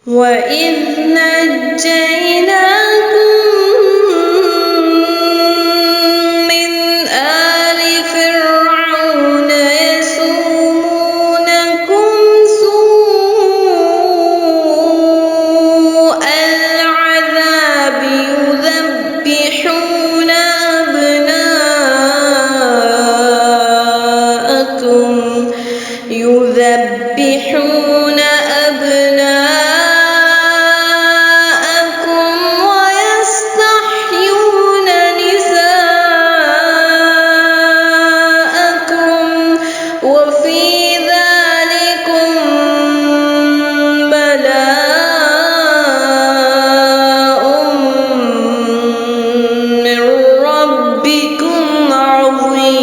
وَإِذْ نَجَّيْنَاكُمْ مِنْ آلِ فِرْعَوْنَ يَسُومُونَكُمْ سُوءَ الْعَذَابِ يُذَبِّحُونَ أَبْنَاءَكُمْ وَيَسْتَحْيُونَ نِسَاءَكُمْ وَفِي ذَلِكُمْ بَلَاءٌ مِّن رَّبِّكُمْ عَظِيمٌ۔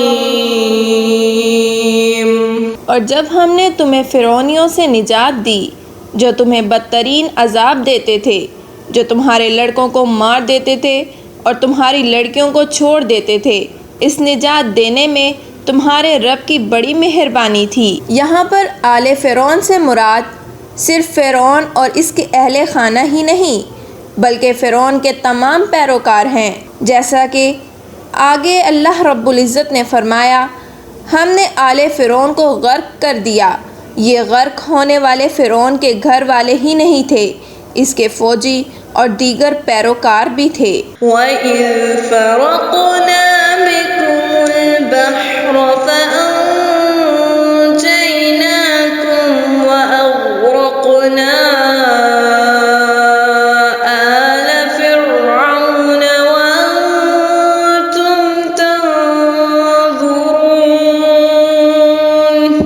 اور جب ہم نے تمہیں فرعونیوں سے نجات دی جو تمہیں بدترین عذاب دیتے تھے، جو تمہارے لڑکوں کو مار دیتے تھے اور تمہاری لڑکیوں کو چھوڑ دیتے تھے، اس نجات دینے میں تمہارے رب کی بڑی مہربانی تھی۔ یہاں پر آل فرعون سے مراد صرف فرعون اور اس کے اہل خانہ ہی نہیں بلکہ فرعون کے تمام پیروکار ہیں، جیسا کہ آگے اللہ رب العزت نے فرمایا، ہم نے آل فرعون کو غرق کر دیا۔ یہ غرق ہونے والے فرعون کے گھر والے ہی نہیں تھے، اس کے فوجی اور دیگر پیروکار بھی تھے۔ وَإِذْ فَرَقْنَا بِكُمُ الْبَحْرَ فَأَنجَيْنَاكُمْ وَأَغْرَقْنَا آلَ فِرْعَوْنَ وَأَنتُمْ تَنظُرُونَ۔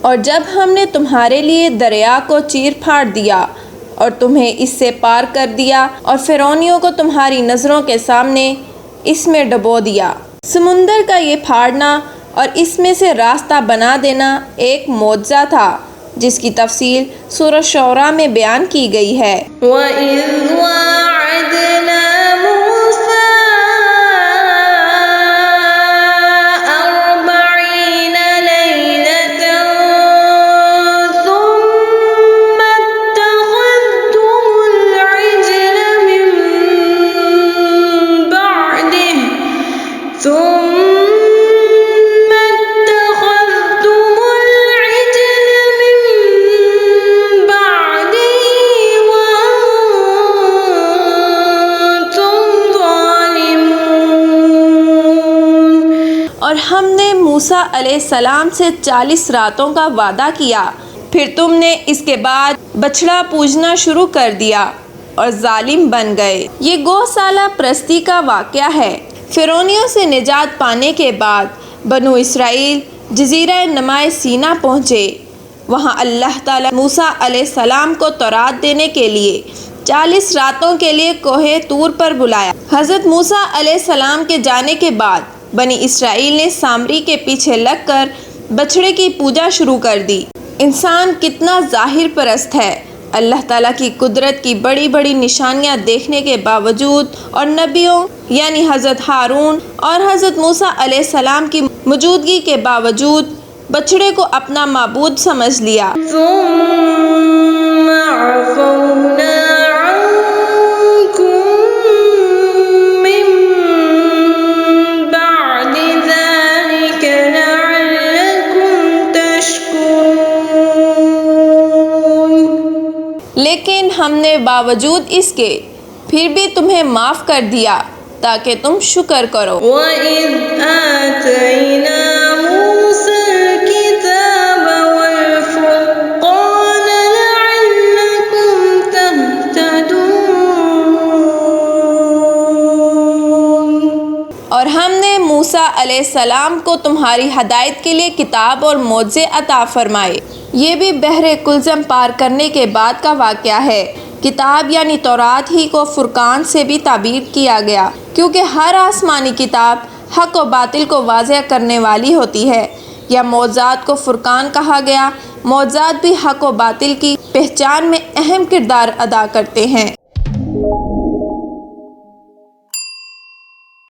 اور جب ہم نے تمہارے لیے دریا کو چیر پھاڑ دیا اور تمہیں اس سے پار کر دیا اور فرعونیوں کو تمہاری نظروں کے سامنے اس میں ڈبو دیا۔ سمندر کا یہ پھاڑنا اور اس میں سے راستہ بنا دینا ایک معجزہ تھا جس کی تفصیل سورہ شعراء میں بیان کی گئی ہے۔ وَإِذْ وَاعَدْنَا مُوسَىٰ 40 لَيْلَةً ثُمَّ اتَّخَذْتُمُ الْعِجْلَ مِن بَعْدِهِ وَأَنتُمْ ظَالِمُونَ۔ اور ہم نے موسیٰ علیہ السلام سے 40 راتوں کا وعدہ کیا، پھر تم نے اس کے بعد بچڑا پوجنا شروع کر دیا اور ظالم بن گئے۔ یہ گوسالہ پرستی کا واقعہ ہے۔ فرعونیوں سے نجات پانے کے بعد بنو اسرائیل جزیرہ نمائے سینا پہنچے۔ وہاں اللہ تعالیٰ موسیٰ علیہ السلام کو تورات دینے کے لیے 40 راتوں کے لیے کوہ طور پر بلایا۔ حضرت موسیٰ علیہ السلام کے جانے کے بعد بنی اسرائیل نے سامری کے پیچھے لگ کر بچڑے کی پوجا شروع کر دی۔ انسان کتنا ظاہر پرست ہے، اللہ تعالیٰ کی قدرت کی بڑی بڑی نشانیاں دیکھنے کے باوجود اور نبیوں یعنی حضرت ہارون اور حضرت موسیٰ علیہ السلام کی موجودگی کے باوجود بچڑے کو اپنا معبود سمجھ لیا۔ ثُمَّ عَفَوْنَا عَنكُم مِّن بَعْدِ ذَلِكَ لَعَلَّكُمْ تَشْكُرُونَ۔ لیکن ہم نے باوجود اس کے پھر بھی تمہیں معاف کر دیا تاکہ تم شکر کرو۔ وَإِذْ آتَيْنَا مُوسَى الْكِتَابَ وَالْفُرْقَانَ لَعَلَّكُمْ تَهْتَدُونَ۔ اور ہم نے موسیٰ علیہ السلام کو تمہاری ہدایت کے لیے کتاب اور معجزے عطا فرمائے۔ یہ بھی بحر کلزم پار کرنے کے بعد کا واقعہ ہے۔ کتاب یعنی تورات ہی کو فرقان سے بھی تعبیر کیا گیا کیونکہ ہر آسمانی کتاب حق و باطل کو واضح کرنے والی ہوتی ہے۔ یا معجزات کو فرقان کہا گیا۔ معجزات بھی حق و باطل کی پہچان میں اہم کردار ادا کرتے ہیں۔